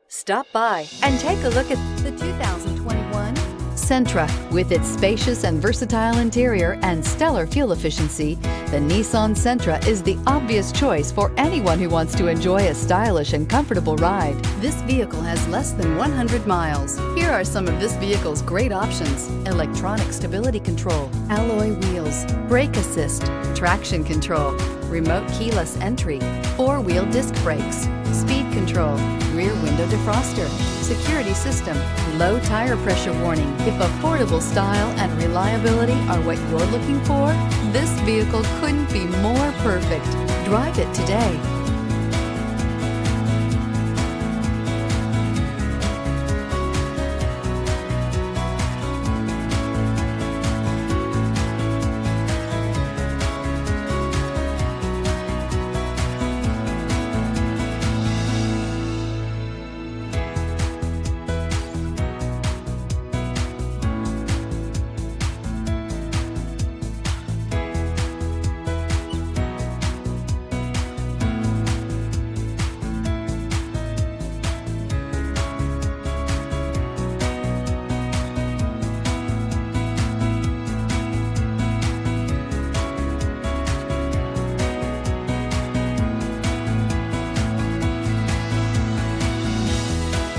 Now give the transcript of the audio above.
Stop by and take a look at the 2021 Sentra. With its spacious and versatile interior and stellar fuel efficiency, the Nissan Sentra is the obvious choice for anyone who wants to enjoy a stylish and comfortable ride. This vehicle has less than 100 miles. Here are some of this vehicle's great options: electronic stability control, alloy wheels, brake assist, traction control, remote keyless entry, four-wheel disc brakes, speed control, rear window defroster, security system, low tire pressure warning. If affordable style and reliability are what you're looking for, this vehicle couldn't be more perfect. Drive it today.